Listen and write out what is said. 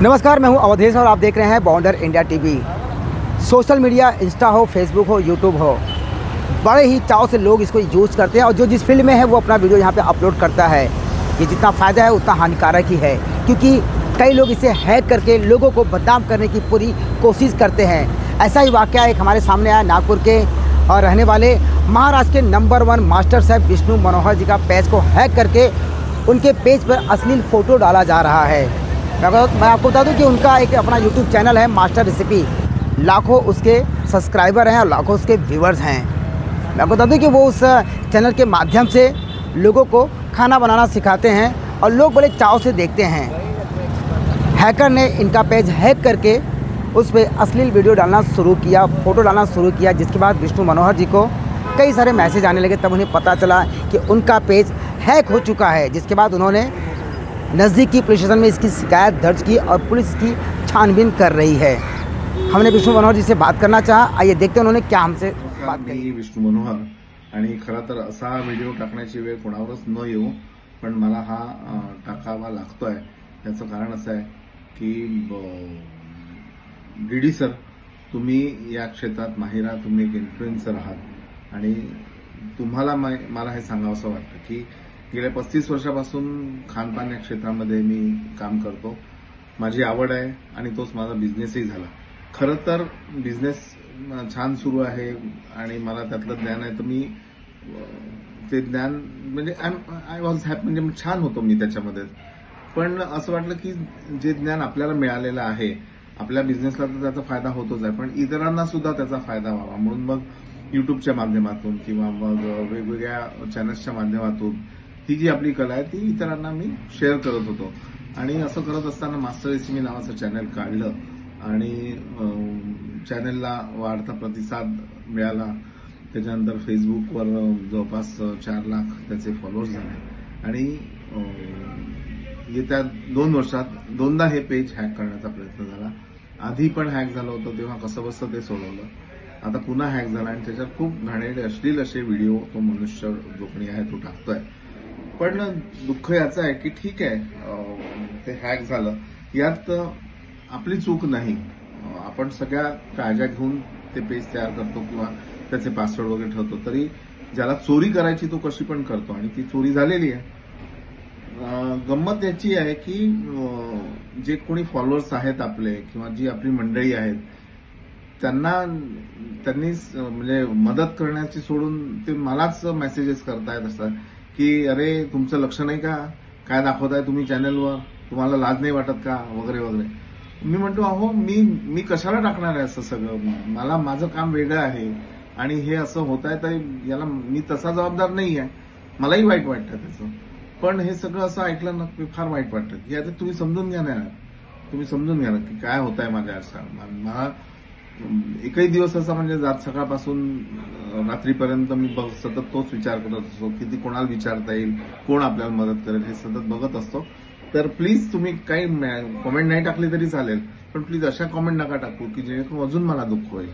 नमस्कार, मैं हूं अवधेश और आप देख रहे हैं बॉन्डर India TV. Social media, Insta हो, फेसबुक हो, यूट्यूब हो, बड़े ही चाव से लोग इसको यूज़ करते हैं और जो जिस फील्ड में है वो अपना वीडियो यहाँ पे अपलोड करता है। ये जितना फ़ायदा है उतना हानिकारक ही है, क्योंकि कई लोग इसे हैक करके लोगों को बदनाम करने की पूरी कोशिश करते हैं। ऐसा ही वाक़या एक हमारे सामने आया, नागपुर के और रहने वाले महाराष्ट्र के नंबर 1 मास्टर साहब विष्णु मनोहर जी का पेज को हैक करके उनके पेज पर अश्लील फ़ोटो डाला जा रहा है। मैं आपको बता दूं कि उनका एक अपना यूट्यूब चैनल है मास्टर रेसिपी, लाखों उसके सब्सक्राइबर हैं और लाखों उसके व्यूवर्स हैं। मैं आपको बता दूं कि वो उस चैनल के माध्यम से लोगों को खाना बनाना सिखाते हैं और लोग बड़े चाव से देखते हैं। हैकर ने इनका पेज हैक करके उस पर अश्लील वीडियो डालना शुरू किया, फ़ोटो डालना शुरू किया, जिसके बाद विष्णु मनोहर जी को कई सारे मैसेज आने लगे। तब उन्हें पता चला कि उनका पेज हैक हो चुका है, जिसके बाद उन्होंने नज़दीकी पुलिस स्टेशन में इसकी शिकायत दर्ज की और पुलिस की छानबीन कर रही है। हमने विष्णु मनोहर जी से बात करना चाहा, आइए देखते हैं उन्होंने क्या हमसे बात कही। विष्णु मनोहर आणि खरं तर असा व्हिडिओ टाकण्याची वेळ कोणावरच न येऊ, पण मला हा टाकावा लागतोय। याचं कारण असं आहे की डीडी सर, तुम्ही या क्षेत्रात माहिर आहात, तुम्ही एक इन्फ्लुएन्सर आहात आणि तुम्हाला मला हे सांगावंसं वाटतं की गेल्या 35 वर्षापासून खानपान या क्षेत्रामध्ये मी काम करतो। माझी आवड आहे आणि तोच माझा बिझनेसही झाला। खरं तर बिझनेस छान सुरू आहे आणि मला त्यातलं ज्ञान आहे, तर मी ते ज्ञान म्हणजे आय वॉज हॅपी, म्हणजे छान होतो मी त्याच्यामध्ये। पण असं वाटलं की जे ज्ञान आपल्याला मिळालेलं आहे, आपल्या बिझनेसला तर त्याचा फायदा होतोच आहे, पण इतरांना सुद्धा त्याचा फायदा व्हावा म्हणून मग युट्यूबच्या माध्यमातून किंवा मग वेगवेगळ्या चॅनल्सच्या माध्यमातून ही जी आपली कला आहे ती इतरांना मी शेअर करत होतो। आणि असं करत असताना मास्टर रेसिपी नावाचं चॅनल काढलं आणि चॅनलला वाढता प्रतिसाद मिळाला। त्याच्यानंतर फेसबुकवर जवळपास 4 लाख त्याचे फॉलोअर्स झाले आणि येत्या 2 वर्षात 2दा हे पेज हॅक करण्याचा प्रयत्न झाला। आधी पण हॅक झालं होतं, तेव्हा कसं बसतं ते सोडवलं। आता पुन्हा हॅक झाला आणि त्याच्यात खूप घाणेरडे अश्लील असे व्हिडिओ तो मनुष्य जो कोणी आहे तो टाकतोय। पण दुःख याचं आहे की ठीक आहे, ते हॅक झालं, यात आपली चूक नाही। आपण सगळ्या काळज्या घेऊन ते पेज तयार करतो किंवा त्याचे पासवर्ड वगैरे ठेवतो, तरी ज्याला चोरी करायची तो कशी पण करतो आणि ती चोरी झालेली आहे। गंमत याची आहे की जे कोणी फॉलोअर्स आहेत आपले किंवा जी आपली मंडळी आहेत, त्यांनी म्हणजे मदत करण्याची सोडून ते मलाच मेसेजेस करतायत असतात की अरे तुमचं लक्ष नाही का, काय दाखवताय तुम्ही चॅनलवर, तुम्हाला लाज नाही वाटत का, वगैरे वगैरे। मी म्हणतो अहो मी कशाला टाकणार आहे असं सगळं, माझं काम वेगळं आहे आणि हे असं होत आहे, तर याला मी तसा जबाबदार नाही आहे, मलाही वाईट वाटतं त्याचं। पण हे सगळं असं ऐकलं ना की फार वाईट वाटतं की आता तुम्ही समजून घ्या ना, तुम्ही समजून घ्या ना की काय होत आहे माझ्या असं। मला एकही दिवस असा म्हणजे सकाळपासून रात्रीपर्यंत मी सतत तोच विचार करत असतो, किती कोणाला विचारता येईल, कोण आपल्याला मदत करेल, हे सतत बघत असतो। तर प्लीज तुम्ही काही कमेंट नाही टाकली तरी चालेल, पण प्लीज अशा कमेंट नका टाकू की जेणेकरून अजून मला दुःख होईल।